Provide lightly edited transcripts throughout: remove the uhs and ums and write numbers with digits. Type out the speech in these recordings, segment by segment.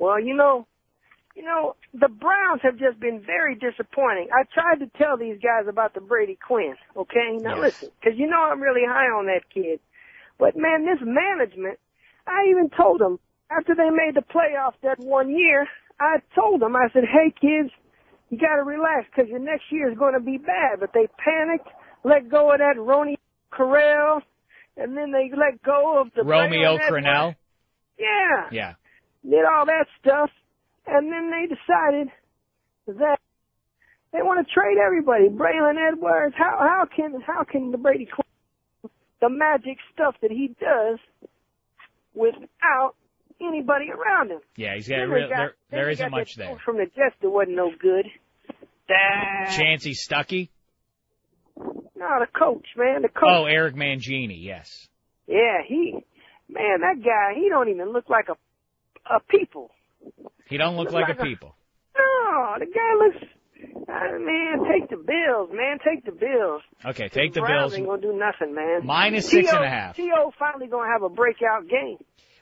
Well, the Browns have just been very disappointing. I tried to tell these guys about the Brady Quinn, okay? Now listen, because I'm really high on that kid. But, man, this management, I even told them, after they made the playoffs that one year, I told them, I said, hey, kids, you got to relax because your next year is going to be bad. But they panicked, let go of that Ronnie Corral, and then they let go of the Romeo Crennel. Yeah. Yeah. Did all that stuff, and then they decided that they want to trade everybody. Braylon Edwards, how can the Brady Quinn, the magic stuff that he does without anybody around him? Yeah, he's got there isn't much there. From the Jets that wasn't no good. Chancey Stuckey? No, the coach, man. The coach. Oh, Eric Mangini, yes. Yeah, that guy, he don't even look like a people. He don't look like a people. No, the guy looks, man, take the Bills, man. Take the Bills. Okay, take the Browns Bills. Ain't going to do nothing, man. Minus 6.5. T.O. finally going to have a breakout game.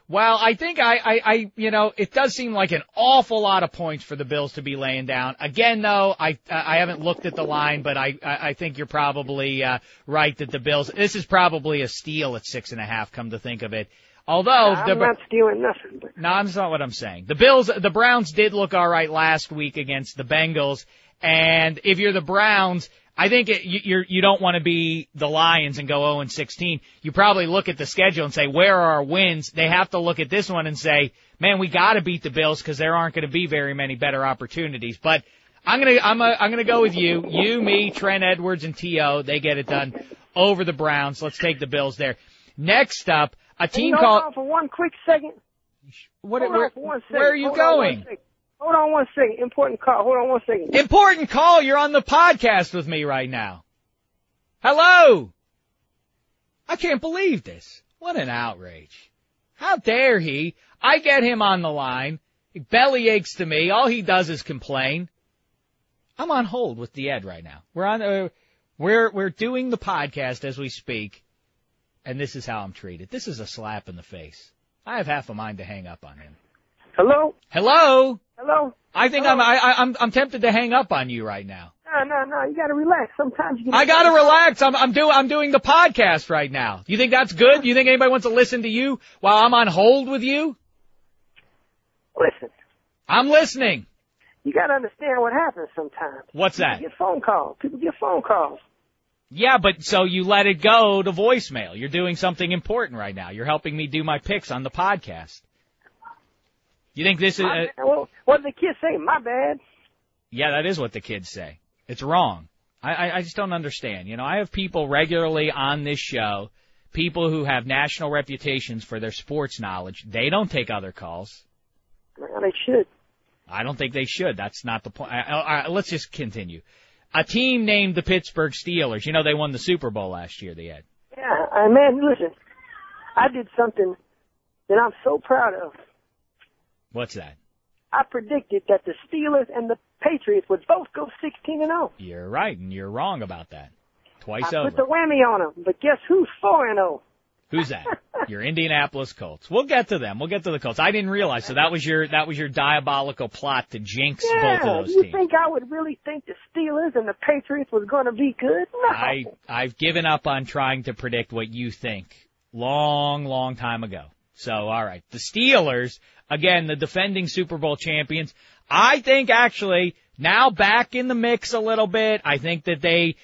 Well, I think it does seem like an awful lot of points for the Bills to be laying down. Again, though, I haven't looked at the line, but I think you're probably right that the Bills, this is probably a steal at 6.5, come to think of it. Although I'm not stealing nothing. No, that's not what I'm saying. The Browns did look all right last week against the Bengals, and if you're the Browns, I think you don't want to be the Lions and go 0-16. You probably look at the schedule and say, where are our wins? They have to look at this one and say, man, we got to beat the Bills because there aren't going to be very many better opportunities. But I'm gonna go with you, me, Trent Edwards, and T.O. They get it done over the Browns. Let's take the Bills there. Next up, a team called. Hold on for one quick second. Where are you going? Hold on one second. Important call. Hold on one second. Important call. You're on the podcast with me right now. Hello. I can't believe this. What an outrage. How dare he? I get him on the line. He belly aches to me. All he does is complain. I'm on hold with the Ed right now. We're doing the podcast as we speak, and this is how I'm treated. This is a slap in the face. I have half a mind to hang up on him. Hello? Hello? Hello? I think I'm tempted to hang up on you right now. No. You gotta relax. Sometimes you. I gotta relax. I'm doing the podcast right now. You think that's good? You think anybody wants to listen to you while I'm on hold with you? Listen. I'm listening. You gotta understand what happens sometimes. What's that? People get phone calls. Yeah, but so you let it go to voicemail. You're doing something important right now. You're helping me do my picks on the podcast. You think this is... Well, what did the kids say? My bad. Yeah, that is what the kids say. It's wrong. I just don't understand. I have people regularly on this show, people who have national reputations for their sports knowledge. They don't take other calls. Well, they should. I don't think they should. That's not the point. Let's just continue. A team named the Pittsburgh Steelers. They won the Super Bowl last year, they had. Yeah, man, listen. I did something that I'm so proud of. What's that? I predicted that the Steelers and the Patriots would both go 16-0. You're right, and you're wrong about that. Twice over. I put the whammy on them, but guess who's 4-0? Who's that? Your Indianapolis Colts. We'll get to them. We'll get to the Colts. I didn't realize. So that was your diabolical plot to jinx both of those teams. You think I would really think the Steelers and the Patriots was going to be good? No. I've given up on trying to predict what you think. Long time ago. So, all right. The Steelers, again, the defending Super Bowl champions, I think actually now back in the mix a little bit. I think that they,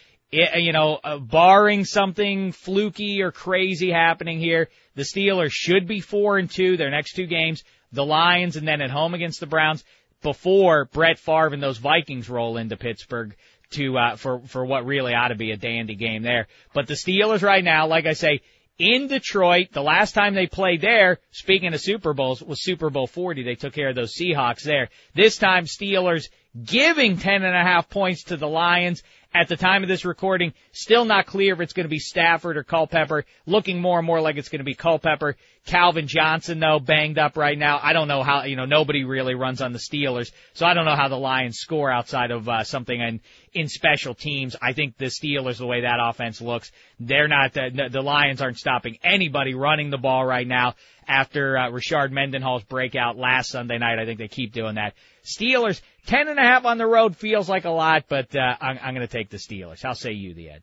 barring something fluky or crazy happening here, the Steelers should be 4-2 their next two games, the Lions and then at home against the Browns, before Brett Favre and those Vikings roll into Pittsburgh for what really ought to be a dandy game there. But the Steelers right now, like I say, in Detroit, the last time they played there, speaking of Super Bowls, was Super Bowl 40. They took care of those Seahawks there. This time, Steelers giving 10.5 points to the Lions. At the time of this recording, still not clear if it's going to be Stafford or Culpepper. Looking more and more like it's going to be Culpepper. Calvin Johnson, though, banged up right now. I don't know how, nobody really runs on the Steelers, so I don't know how the Lions score outside of something in special teams. I think the Steelers, the way that offense looks, they're not, the Lions aren't stopping anybody running the ball right now. after Rashard Mendenhall's breakout last Sunday night. I think they keep doing that. Steelers, 10.5 on the road feels like a lot, but I'm going to take the Steelers. How say you, the Ed?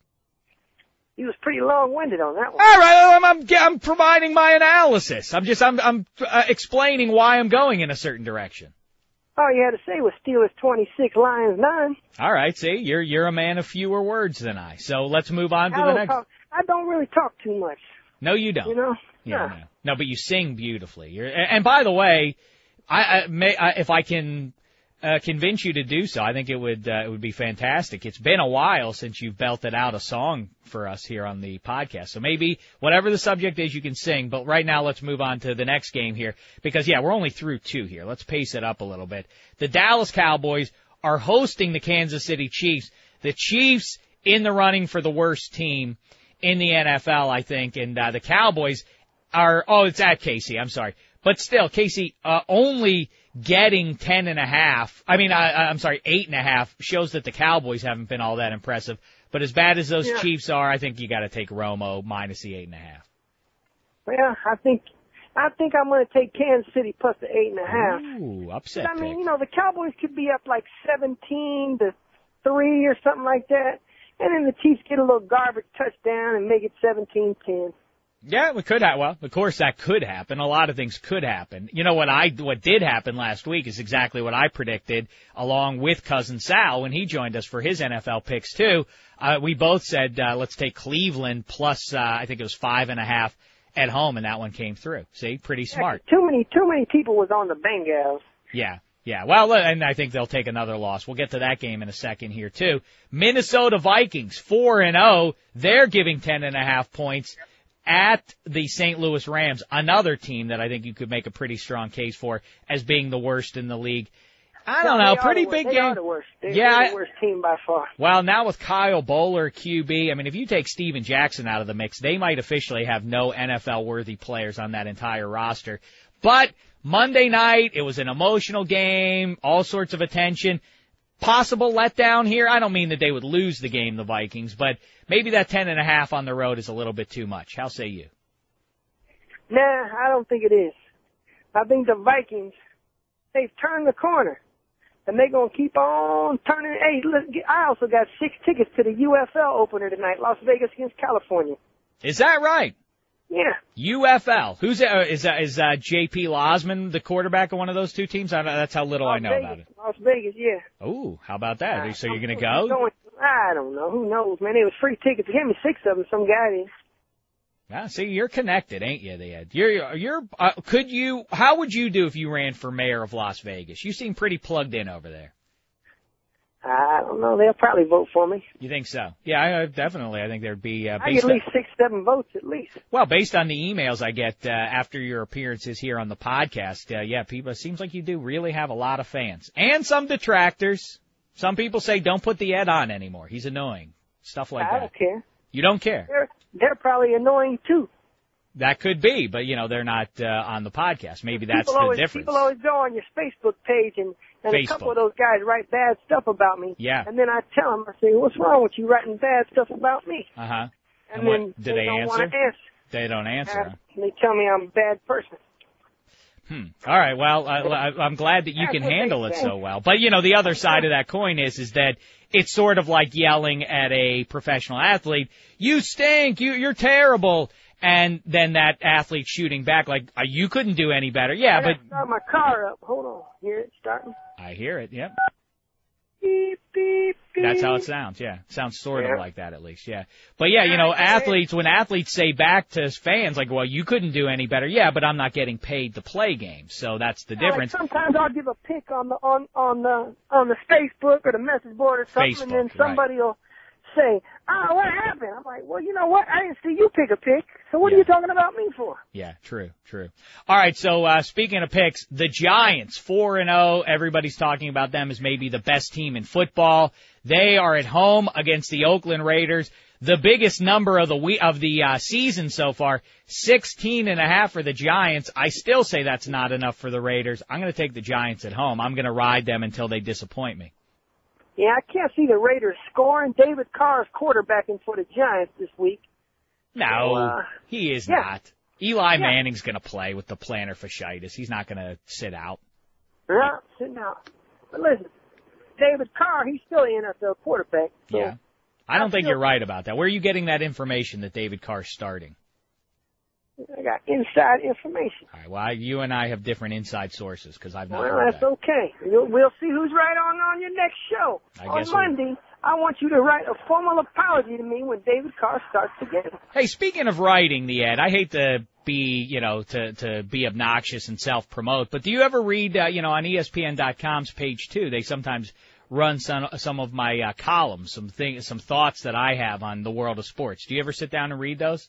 He was pretty long-winded on that one. All right, I'm providing my analysis. I'm explaining why I'm going in a certain direction. All you had to say was Steelers 26, Lions 9. All right, see, you're a man of fewer words than I. So let's move on to the next. I don't really talk too much. No, you don't. You know? Yeah. No, but you sing beautifully. And by the way, if I can convince you to do so, I think it would be fantastic. It's been a while since you've belted out a song for us here on the podcast. So maybe whatever the subject is, you can sing. But right now, let's move on to the next game here because, we're only through 2 here. Let's pace it up a little bit. The Dallas Cowboys are hosting the Kansas City Chiefs. The Chiefs in the running for the worst team in the NFL, I think, and the Cowboys it's at Casey, I'm sorry. But still, Casey, only getting 10.5, I'm sorry, 8.5 shows that the Cowboys haven't been all that impressive. But as bad as those Chiefs are, I think you got to take Romo minus the 8.5. Well, I think I'm going to take Kansas City plus the 8.5. Ooh, upset. The Cowboys could be up like 17-3 or something like that. And then the Chiefs get a little garbage touchdown and make it 17-10. Yeah, it could happen. Well, of course that could happen. A lot of things could happen. You know what did happen last week is exactly what I predicted along with Cousin Sal when he joined us for his NFL picks too. We both said, let's take Cleveland plus, I think it was 5.5 at home, and that one came through. See, pretty smart. Too many people was on the Bengals. Yeah. Well, and I think they'll take another loss. We'll get to that game in a second here too. Minnesota Vikings 4-0. They're giving 10.5 points at the St. Louis Rams, another team that I think you could make a pretty strong case for as being the worst in the league. I don't know, pretty big game. They are the worst. They're the worst team by far. Well, now with Kyle Bowler, QB, if you take Steven Jackson out of the mix, they might officially have no NFL-worthy players on that entire roster. But Monday night, it was an emotional game, all sorts of attention. Possible letdown here. I don't mean that they would lose the game, the Vikings, but maybe that 10.5 on the road is a little bit too much. How say you? Nah, I don't think it is. I think the Vikings, they've turned the corner, and they're going to keep on turning. Hey, look, I also got 6 tickets to the UFL opener tonight, Las Vegas against California. Is that right? Yeah. UFL. Who's is J.P. Losman the quarterback of one of those two teams? That's how little I know about it. Las Vegas, yeah. Oh, how about that? So you're going to go? I don't know. Who knows, man? It was free tickets. They gave me 6 of them. Some guy did. Yeah, see, you're connected, ain't you, Ed? How would you do if you ran for mayor of Las Vegas? You seem pretty plugged in over there. I don't know. They'll probably vote for me. You think so? Yeah, definitely. I think there'd be I get at least 6-7 votes at least. Well, based on the emails I get after your appearances here on the podcast, people. It seems like you do really have a lot of fans and some detractors. Some people say don't put the Ed on anymore. He's annoying. Stuff like that. I don't care. You don't care? They're probably annoying too. That could be, but they're not on the podcast. Maybe that's the difference. People always go on your Facebook page and a couple of those guys write bad stuff about me. Yeah. And then I tell them, I say, what's wrong with you writing bad stuff about me? Uh-huh. And then do they don't answer? want to answer. They don't answer. They tell me I'm a bad person. All right. Well, I'm glad that you can handle it so well. But, the other side of that coin is that it's sort of like yelling at a professional athlete, you stink, you're terrible. And then that athlete shooting back like, you couldn't do any better. Yeah, but start my car up. Hold on. Hear it starting? I hear it, yep. Beep, beep, beep. That's how it sounds, yeah. It sounds sort of like that at least, yeah. But when athletes say back to fans like, well, you couldn't do any better. Yeah, but I'm not getting paid to play games. So that's the difference. Like sometimes I'll give a pic on the Facebook or the message board or something, and then somebody will say, oh, what happened? I'm like, well, you know what? I didn't see you pick a pick, so what are you talking about me for? Yeah, true. All right, so speaking of picks, the Giants, 4-0. Everybody's talking about them as maybe the best team in football. They are at home against the Oakland Raiders. The biggest number of the season so far, 16.5 for the Giants. I still say that's not enough for the Raiders. I'm going to take the Giants at home. I'm going to ride them until they disappoint me. Yeah, I can't see the Raiders scoring. David Carr's quarterbacking for the Giants this week. No, he is not. Eli Manning's going to play with the plantar fasciitis. He's not going to sit out. Yeah, sitting out. But listen, David Carr, he's still an NFL quarterback. So yeah. I don't think you're right about that. Where are you getting that information that David Carr's starting? I got inside information. All right, well, you and I have different inside sources because I've not heard Well, that's that. okay. We'll see who's right on your next show. On Monday, I want you to write a formal apology to me when David Carr starts again. Hey, speaking of writing the ad, I hate to be, to be obnoxious and self-promote, but do you ever read, on ESPN.com's page 2, they sometimes run some of my columns, some thoughts that I have on the world of sports. Do you ever sit down and read those?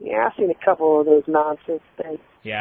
Yeah, I've seen a couple of those nonsense things. Yeah.